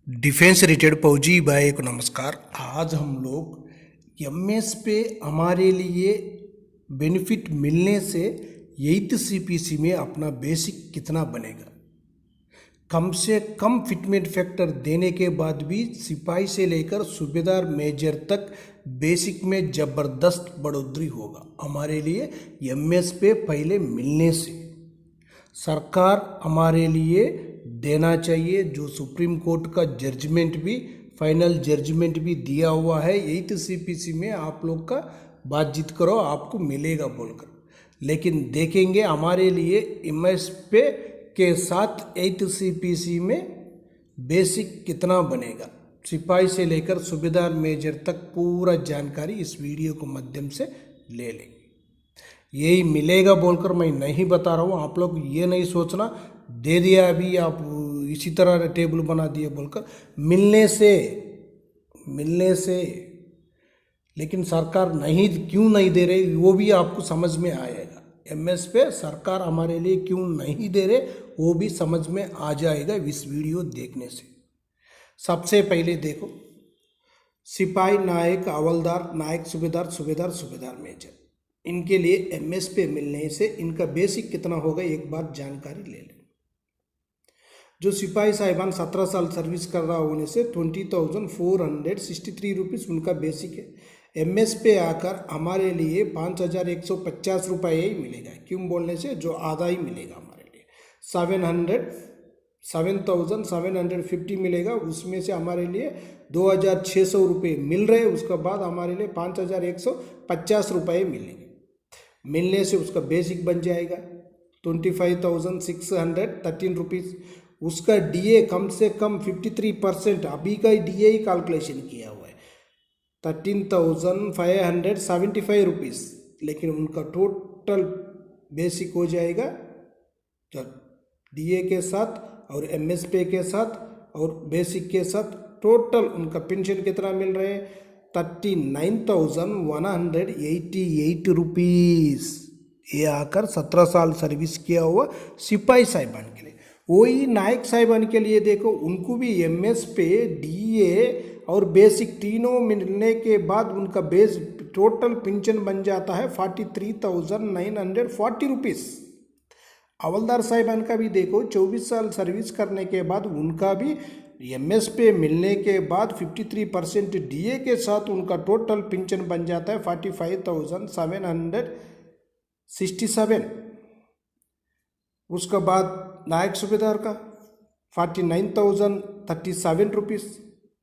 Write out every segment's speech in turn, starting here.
Defence related फौजी भाई को नमस्कार। आज हम लोग एमएस पे हमारे लिए बेनिफिट मिलने से 8th सीपीसी में अपना बेसिक कितना बनेगा, कम से कम फिटमेंट फैक्टर देने के बाद भी सिपाही से लेकर सूबेदार मेजर तक बेसिक में ज़बरदस्त बढ़ोतरी होगा हमारे लिए एमएस पे पहले मिलने से। सरकार हमारे लिए देना चाहिए, जो सुप्रीम कोर्ट का जजमेंट भी फाइनल जजमेंट भी दिया हुआ है 8th सीपीसी में आप लोग का बातचीत करो आपको मिलेगा बोलकर। लेकिन देखेंगे हमारे लिए एमएस पे के साथ 8th सीपीसी में बेसिक कितना बनेगा, सिपाही से लेकर सूबेदार मेजर तक पूरा जानकारी इस वीडियो के माध्यम से ले लेंगे। यही मिलेगा बोलकर मैं नहीं बता रहा हूँ, आप लोग ये नहीं सोचना दे दिया अभी आप इसी तरह टेबल बना दिए बोलकर। मिलने से लेकिन सरकार नहीं क्यों नहीं दे रही वो भी आपको समझ में आएगा। एमएस पे सरकार हमारे लिए क्यों नहीं दे रहे वो भी समझ में आ जाएगा इस वीडियो देखने से। सबसे पहले देखो, सिपाही, नायक, हवलदार, नायक, सूबेदार, सूबेदार, सूबेदार मेजर, इनके लिए एमएस पे मिलने से इनका बेसिक कितना होगा एक बार जानकारी ले लें। जो सिपाही साहिबान 17 साल सर्विस कर रहा होने से 20,463 रुपीज़ उनका बेसिक है। एमएस पे आकर हमारे लिए 5,150 रुपये ही मिलेगा। क्यों बोलने से जो आधा ही मिलेगा हमारे लिए 7,750 मिलेगा, उसमें से हमारे लिए 2,600 रुपये मिल रहे, उसके बाद हमारे लिए 5,150 रुपये मिलेंगे। मिलने से उसका बेसिक बन जाएगा 25,613 रुपीज़। उसका डीए कम से कम 53%, अभी का ही डीए ही कैलकुलेशन किया हुआ है 13,575 रुपीज़। लेकिन उनका टोटल बेसिक हो जाएगा डीए के साथ और एमएसपी के साथ और बेसिक के साथ टोटल उनका पेंशन कितना मिल रहे हैं 39,188 रुपीज़। ये आकर 17 साल सर्विस किया हुआ सिपाही साहिबान के लिए। वही नायक साहिबान के लिए देखो, उनको भी एमएस पे डीए और बेसिक तीनों मिलने के बाद उनका बेस टोटल पेंशन बन जाता है 43,940 रुपीज़। हवलदार साहिबान का भी देखो, 24 साल सर्विस करने के बाद उनका भी एमएस पे मिलने के बाद 53% डीए के साथ उनका टोटल पेंशन बन जाता है 45,767। उसके बाद नायक सूबेदार का 49,037 रुपीज़।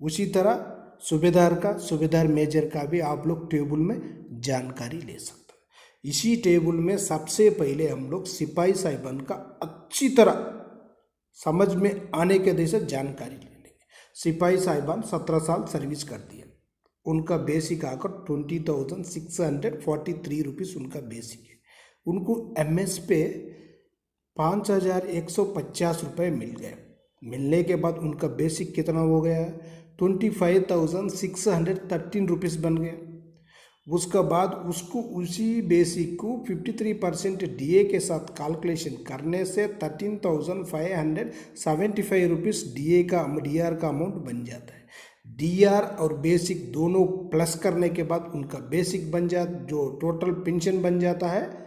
उसी तरह सूबेदार मेजर का भी आप लोग टेबल में जानकारी ले सकते हैं। इसी टेबल में सबसे पहले हम लोग सिपाही साहिबान का अच्छी तरह समझ में आने के जैसे जानकारी ले लेंगे। सिपाही साहिबान 17 साल सर्विस कर दिए, उनका बेसिक आकर 20,643 रुपीज़ उनका बेसिक है। उनको एमएस पे 5,150 रुपये मिल गए। मिलने के बाद उनका बेसिक कितना हो गया है 25,613 रुपीज़ बन गया। उसके बाद उसको उसी बेसिक को 53% डीए के साथ कैलकुलेशन करने से 13,575 रुपीज़ डीआर का अमाउंट बन जाता है। डीआर और बेसिक दोनों प्लस करने के बाद उनका बेसिक बन जाता, जो टोटल पेंशन बन जाता है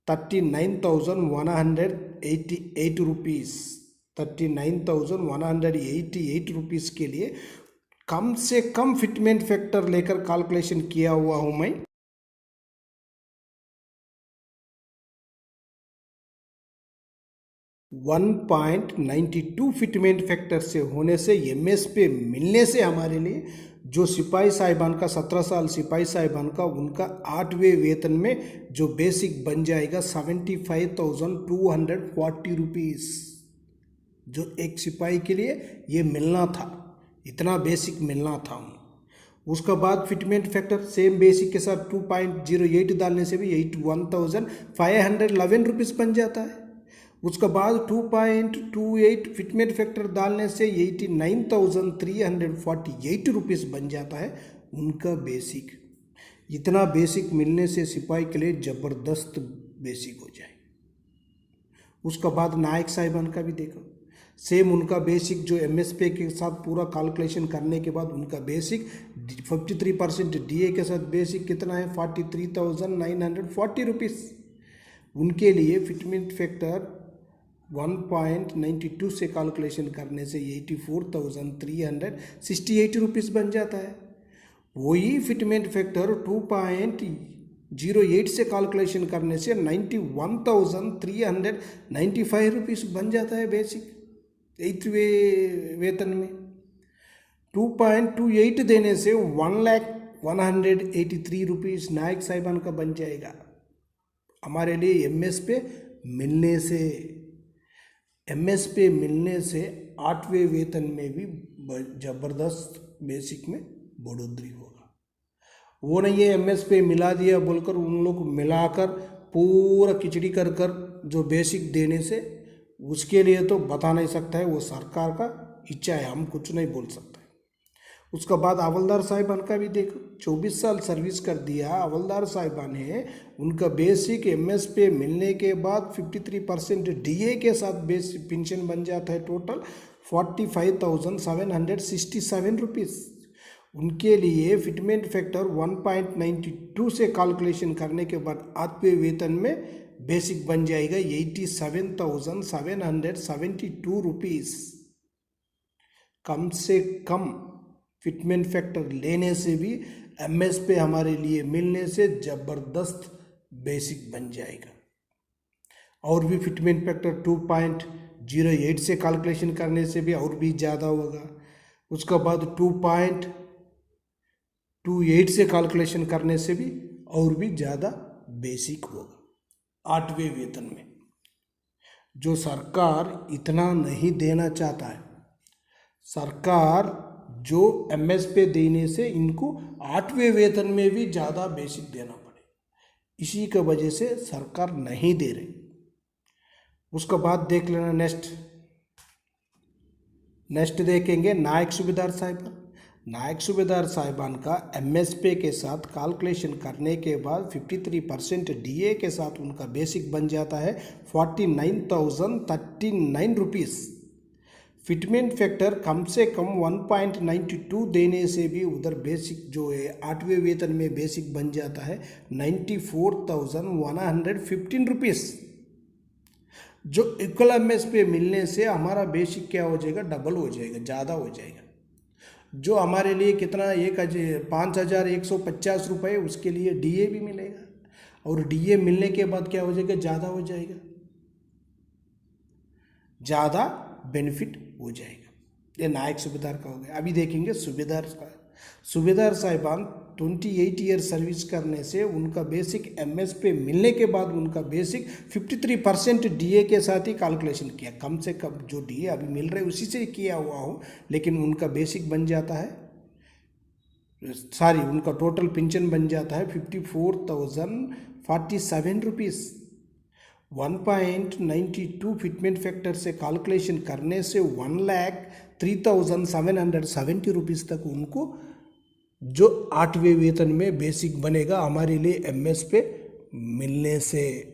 39,188 रुपीज़। 39,188 रुपीज़ के लिए कम से कम फिटमेंट फैक्टर लेकर कैलकुलेशन किया हुआ हूँ मैं। .92 फिटमेंट फैक्टर से होने से एमएस पे मिलने से हमारे लिए जो सिपाही साहिबान का 17 साल सिपाही साहिबान का उनका 8वें वेतन में जो बेसिक बन जाएगा 75,240 रुपीज़। जो एक सिपाही के लिए ये मिलना था, इतना बेसिक मिलना था। उसका बाद फिटमेंट फैक्टर सेम बेसिक के साथ 2.08 डालने से भी 81,511 रुपीज़ बन जाता है। उसका बाद 2.28 फिटमेंट फैक्टर डालने से 89,348 रुपीज़ बन जाता है उनका बेसिक। इतना बेसिक मिलने से सिपाही के लिए ज़बरदस्त बेसिक हो जाए। उसका बाद नायक साहिबान का भी देखो, सेम उनका बेसिक जो एमएसपी के साथ पूरा कैलकुलेशन करने के बाद उनका बेसिक 53% डीए के साथ बेसिक कितना है 43,940 रुपीज़। उनके लिए फिटमेंट फैक्टर 1.92 से कैलकुलेशन करने से 84,368 रुपीज़ बन जाता है। वही फिटमेंट फैक्टर 2.08 से कैलकुलेशन करने से 91,395 रुपीज़ बन जाता है बेसिक 8th वेतन में। 2.28 देने से 1,183 रुपीज़ नायक साहिबान का बन जाएगा। हमारे लिए एमएसपी मिलने से 8वें वेतन में भी ज़बरदस्त बेसिक में बढ़ोतरी होगा। वो नहीं है एमएसपी मिला दिया बोलकर उन लोग मिलाकर पूरा खिचड़ी कर जो बेसिक देने से, उसके लिए तो बता नहीं सकता है, वो सरकार का इच्छा है, हम कुछ नहीं बोल सकते। उसका बाद हवलदार साहिबान का भी देखो, 24 साल सर्विस कर दिया हवलदार साहिबान है। उनका बेसिक एमएसपी मिलने के बाद 53% डीए के साथ बेसिक पेंशन बन जाता है, टोटल 45,767 रुपीज़। उनके लिए फिटमेंट फैक्टर 1.92 से कैलकुलेशन करने के बाद 8वें वेतन में बेसिक बन जाएगा 87,772 रुपीज़। कम से कम फिटमेंट फैक्टर लेने से भी एमएसपी हमारे लिए मिलने से ज़बरदस्त बेसिक बन जाएगा। और भी फिटमेंट फैक्टर 2.08 से कैलकुलेशन करने से भी और भी ज़्यादा होगा। उसका बाद 2.28 से कैलकुलेशन करने से भी और भी ज़्यादा बेसिक होगा 8वें वेतन में। जो सरकार इतना नहीं देना चाहता है, सरकार जो एमएसपी देने से इनको 8वें वेतन में भी ज़्यादा बेसिक देना पड़े, इसी की वजह से सरकार नहीं दे रही। उसका बाद देख लेना नेक्स्ट देखेंगे नायक सूबेदार साहिबान। नायक सूबेदार साहिबान का एमएसपी के साथ कैलकुलेशन करने के बाद 53% डीए के साथ उनका बेसिक बन जाता है 49,039 रुपीज़। फिटमेंट फैक्टर कम से कम 1.92 देने से भी उधर बेसिक जो है 8वें वेतन में बेसिक बन जाता है 94,115 रुपीज़। जो इक्वल एमएसपी मिलने से हमारा बेसिक क्या हो जाएगा, डबल हो जाएगा, ज़्यादा हो जाएगा। जो हमारे लिए कितना 5,150 रुपये, उसके लिए डीए भी मिलेगा और डीए मिलने के बाद क्या हो जाएगा, ज़्यादा हो जाएगा, ज़्यादा बेनिफिट हो जाएगा। ये नायक सूबेदार का हो गया। अभी देखेंगे सूबेदार साहिबान 28 ईयर सर्विस करने से उनका बेसिक एमएसपी मिलने के बाद उनका बेसिक 53% डीए के साथ ही कैलकुलेशन किया। कम से कम जो डीए अभी मिल रहे उसी से किया हुआ हो, लेकिन उनका बेसिक बन जाता है, उनका टोटल पेंशन बन जाता है 54,047 रुपीज़। 1.92 फिटमेंट फैक्टर से कैलकुलेशन करने से 1,03,770 रुपीज़ तक उनको जो 8वें वेतन में बेसिक बनेगा। हमारे लिए एमएसपी मिलने से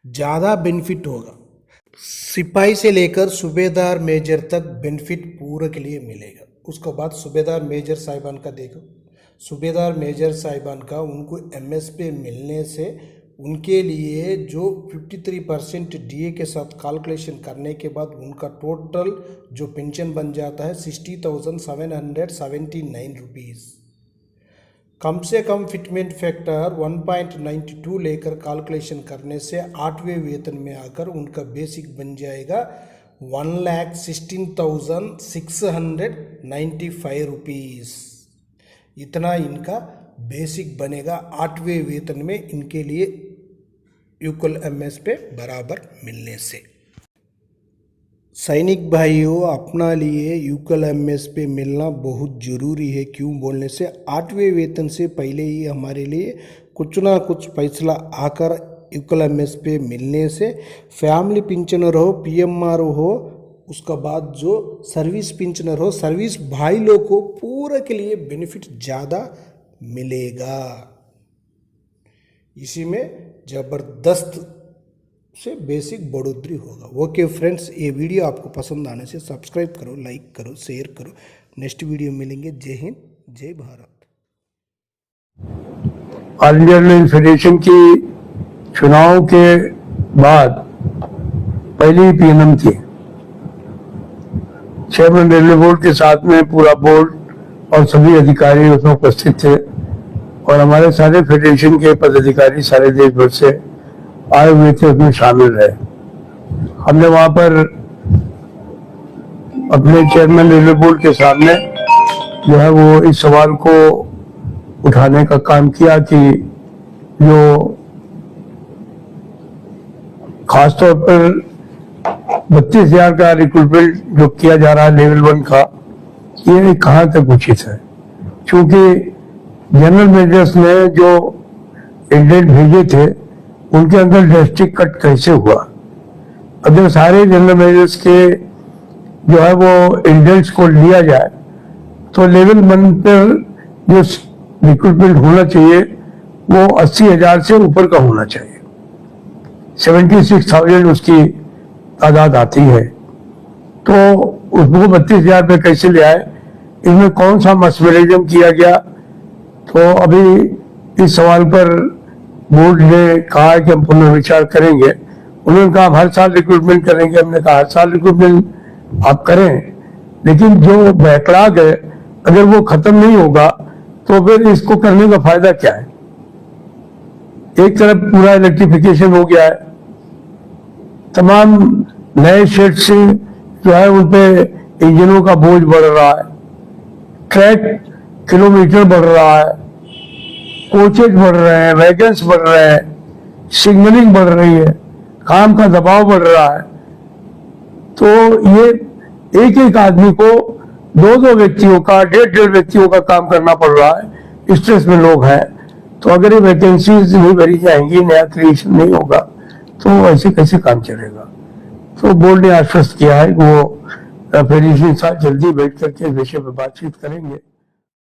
ज़्यादा बेनिफिट होगा। सिपाही से लेकर सूबेदार मेजर तक बेनिफिट पूरे के लिए मिलेगा। उसके बाद सूबेदार मेजर साहिबान का देखो। सूबेदार मेजर साहिबान का उनको एमएसपी मिलने से उनके लिए जो 53% डीए के साथ कैलकुलेशन करने के बाद उनका टोटल जो पेंशन बन जाता है 60,779 रुपीज़। कम से कम फिटमेंट फैक्टर 1.92 लेकर कैलकुलेशन करने से 8वें वेतन में आकर उनका बेसिक बन जाएगा 1,16,695 रुपीज़। इतना इनका बेसिक बनेगा 8वें वेतन में, इनके लिए इक्वल एमएसपी बराबर मिलने से। सैनिक भाइयों, अपना लिए इक्वल एमएसपी मिलना बहुत ज़रूरी है। क्यों बोलने से 8वें वेतन से पहले ही हमारे लिए कुछ ना कुछ फैसला आकर इक्वल एमएसपी मिलने से फैमिली पेंशनर हो, पीएमआर हो, उसका बाद जो सर्विस पेंशनर हो, सर्विस भाई लोग को पूरे के लिए बेनिफिट ज़्यादा मिलेगा। इसी में ज़बरदस्त से बेसिक बढ़ोतरी होगा। ओके फ्रेंड्स, ये वीडियो आपको पसंद आने से सब्सक्राइब करो, लाइक करो, शेयर करो। नेक्स्ट वीडियो मिलेंगे। जय हिंद, जय Bharat. All India railway federation की चुनाव के बाद पहली पीएनएम थी। चेयरमैन रेलवे बोर्ड के साथ में पूरा बोर्ड और सभी अधिकारी उसमें उपस्थित थे और हमारे सारे फेडरेशन के पदाधिकारी सारे देश भर से आए हुए थे, उसमें शामिल रहे। हमने वहां पर अपने चेयरमैन रेलवे बोर्ड के सामने जो है वो इस सवाल को उठाने का काम किया कि जो खासतौर पर 32,000 का रिक्रूटमेंट जो किया जा रहा है लेवल 1 का, ये कहाँ तक उचित है, क्योंकि जनरल मैनेजर्स ने जो इंडेंट भेजे थे उनके अंदर डिस्ट्रिक्ट कट कैसे हुआ। अगर सारे जनरल मैनेजर्स के जो है वो इंडेंट्स को लिया जाए तो लेवल 1 पर जो रिक्रूटमेंट होना चाहिए वो 80,000 से ऊपर का होना चाहिए। 76,000 उसकी तादाद आती है, तो उसको 32,000 पे कैसे ले आए, इसमें कौन सा मसमेलिज्म किया गया। तो अभी इस सवाल पर बोर्ड ने कहा कि हम पुनर्विचार करेंगे। उन्होंने कहा हर साल रिक्रूटमेंट करेंगे। हमने कहा हर साल रिक्रूटमेंट आप करें, लेकिन जो बैकलॉग है अगर वो खत्म नहीं होगा तो फिर इसको करने का फायदा क्या है। एक तरफ पूरा इलेक्ट्रिफिकेशन हो गया है, तमाम नए शेड से जो है उन पे इंजनों का बोझ बढ़ रहा है, ट्रैक किलोमीटर बढ़ रहा है, कोचेज बढ़ रहे हैं, वैगन्स बढ़ रहे हैं, सिग्नलिंग बढ़ रही है, काम का दबाव बढ़ रहा है। तो ये एक एक आदमी को 2-2 व्यक्तियों का, 1.5-1.5 व्यक्तियों का काम करना पड़ रहा है। स्ट्रेस में लोग हैं, तो अगर ये वैकेंसीज नहीं भरी जाएंगी, नया क्रिएशन नहीं होगा, तो ऐसे कैसे काम चलेगा। तो बोर्ड ने आश्वस्त किया है कि वो फेडरेशन के साथ जल्दी बैठ करके इस विषय पर बातचीत करेंगे।